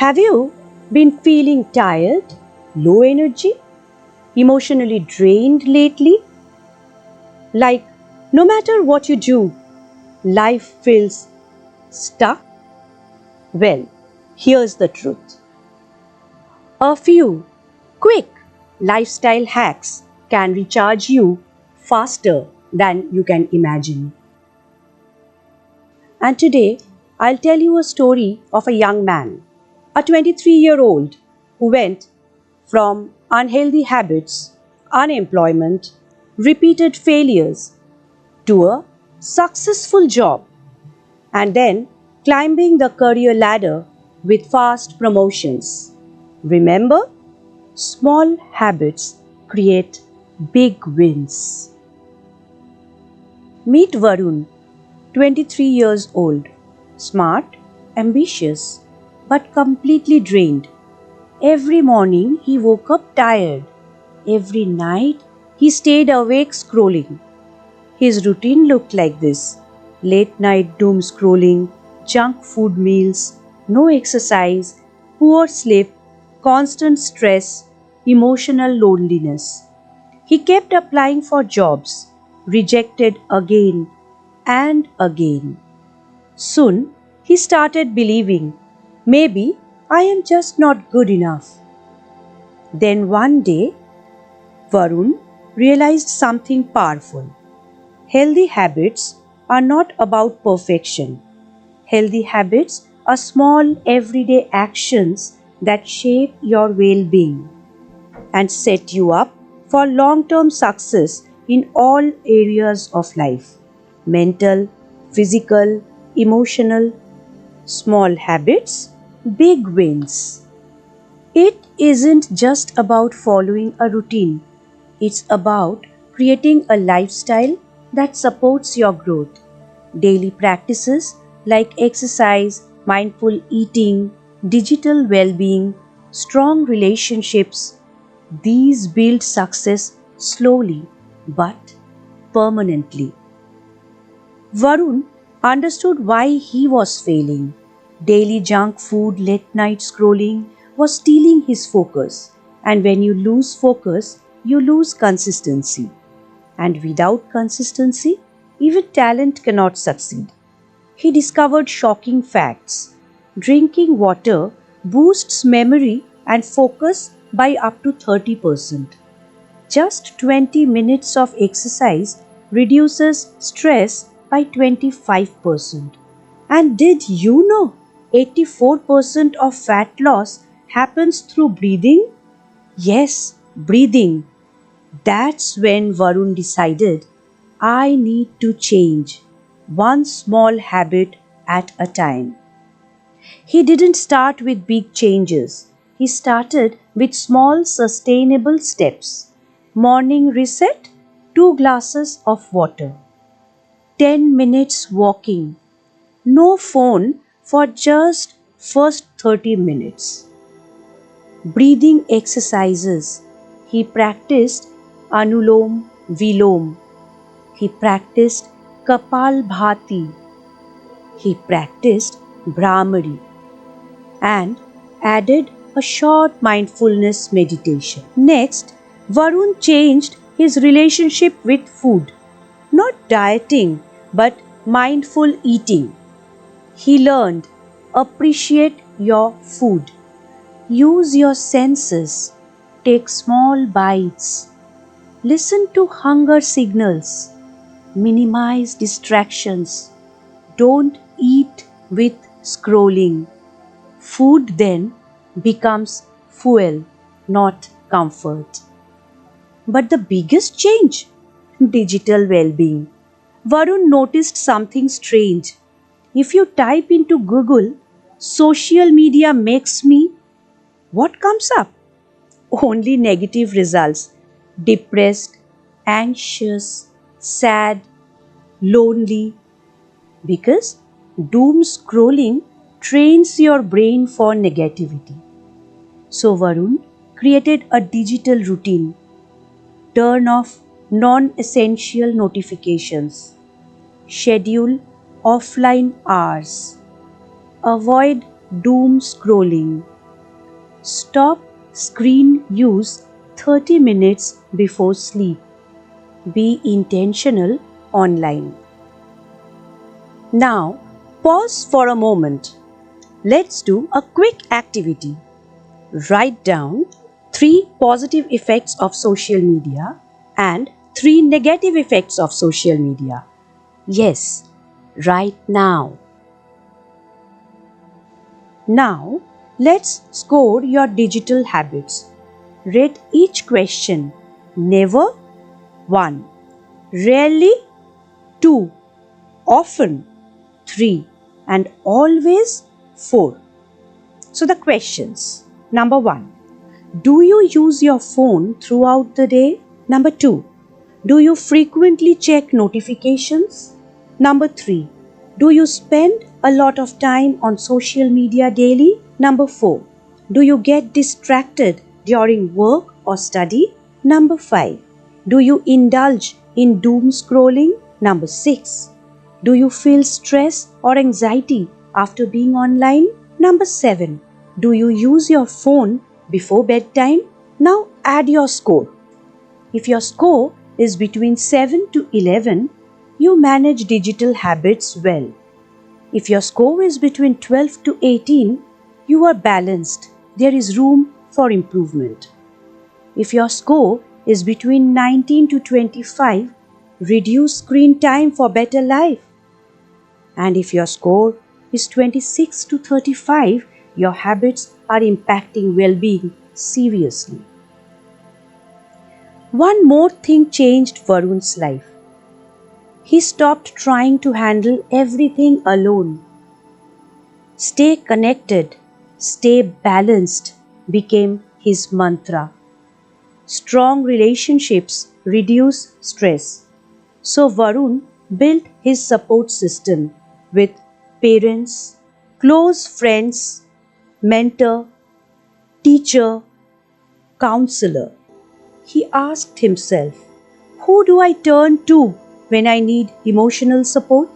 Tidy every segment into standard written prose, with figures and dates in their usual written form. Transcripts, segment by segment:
Have you been feeling tired, low energy, emotionally drained lately? Like, no matter what you do, life feels stuck? Well, here's the truth. A few quick lifestyle hacks can recharge you faster than you can imagine. And today, I'll tell you a story of a young man, a 23-year-old who went from unhealthy habits, unemployment, repeated failures to a successful job and then climbing the career ladder with fast promotions. Remember, small habits create big wins. Meet Varun, 23 years old, smart, ambitious, but completely drained. Every morning he woke up tired. Every night he stayed awake scrolling. His routine looked like this: late night doom scrolling, junk food meals, no exercise, poor sleep, constant stress, emotional loneliness. He kept applying for jobs, rejected again and again. Soon he started believing, maybe I am just not good enough. Then one day, Varun realized something powerful. Healthy habits are not about perfection. Healthy habits are small everyday actions that shape your well being and set you up for long term success in all areas of life: mental, physical, emotional. Small habits, big wins. It isn't just about following a routine, it's about creating a lifestyle that supports your growth. Daily practices like exercise, mindful eating, digital well being, strong relationships, these build success slowly but permanently. Varun understood why he was failing. Daily junk food, late night scrolling was stealing his focus. And when you lose focus, you lose consistency. And without consistency, even talent cannot succeed. He discovered shocking facts. Drinking water boosts memory and focus by up to 30%. Just 20 minutes of exercise reduces stress by 25%. And did you know 84% of fat loss happens through breathing? Yes, breathing. That's when Varun decided, I need to change one small habit at a time. He didn't start with big changes. He started with small sustainable steps. Morning reset, 2 glasses of water. 10 minutes walking. No phone for just first 30 minutes. Breathing exercises. He practiced Anulom Vilom. He practiced Kapalbhati. He practiced Brahmari and added a short mindfulness meditation. Next, Varun changed his relationship with food. Not dieting, but mindful eating. He learned, appreciate your food. Use your senses. Take small bites. Listen to hunger signals. Minimize distractions. Don't eat with scrolling. Food then becomes fuel, not comfort. But the biggest change? Digital well being. Varun noticed something strange. If you type into Google, social media makes me, what comes up? Only negative results: depressed, anxious, sad, lonely. Because doom scrolling trains your brain for negativity. So Varun created a digital routine. Turn off non essential notifications. Schedule offline hours. Avoid doom scrolling. Stop screen use 30 minutes before sleep. Be intentional online. Now, pause for a moment. Let's do a quick activity. Write down 3 positive effects of social media and 3 negative effects of social media. Yes, right now. Now, let's score your digital habits. Rate each question. Never 1, rarely 2, often 3, and always 4. So the questions. Number 1. Do you use your phone throughout the day? Number 2. Do you frequently check notifications? Number 3. Do you spend a lot of time on social media daily? Number 4. Do you get distracted during work or study? Number 5. Do you indulge in doom scrolling? Number 6. Do you feel stress or anxiety after being online? Number 7. Do you use your phone before bedtime? Now add your score. If your score is between 7 to 11, you manage digital habits well. If your score is between 12 to 18, you are balanced. There is room for improvement. If your score is between 19 to 25, reduce screen time for better life. And if your score is 26 to 35, your habits are impacting well-being seriously. One more thing changed Varun's life. He stopped trying to handle everything alone. Stay connected, stay balanced became his mantra. Strong relationships reduce stress. So Varun built his support system with parents, close friends, mentor, teacher, counselor. He asked himself, who do I turn to when I need emotional support?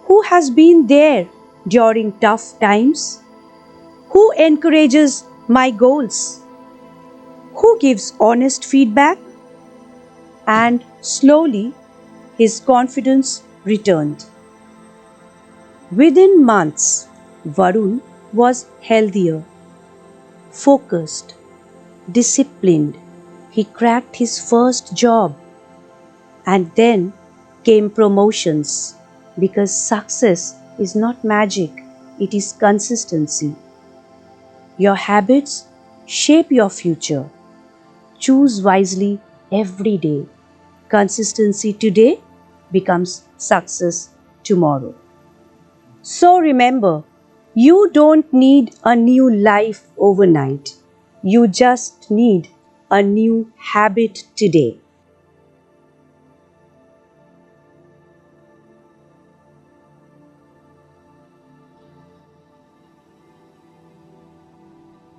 Who has been there during tough times? Who encourages my goals? Who gives honest feedback? And slowly, his confidence returned. Within months, Varun was healthier, focused, disciplined. He cracked his first job, and then came promotions, because success is not magic, it is consistency. Your habits shape your future. Choose wisely every day. Consistency today becomes success tomorrow. So remember, you don't need a new life overnight. You just need a new habit today.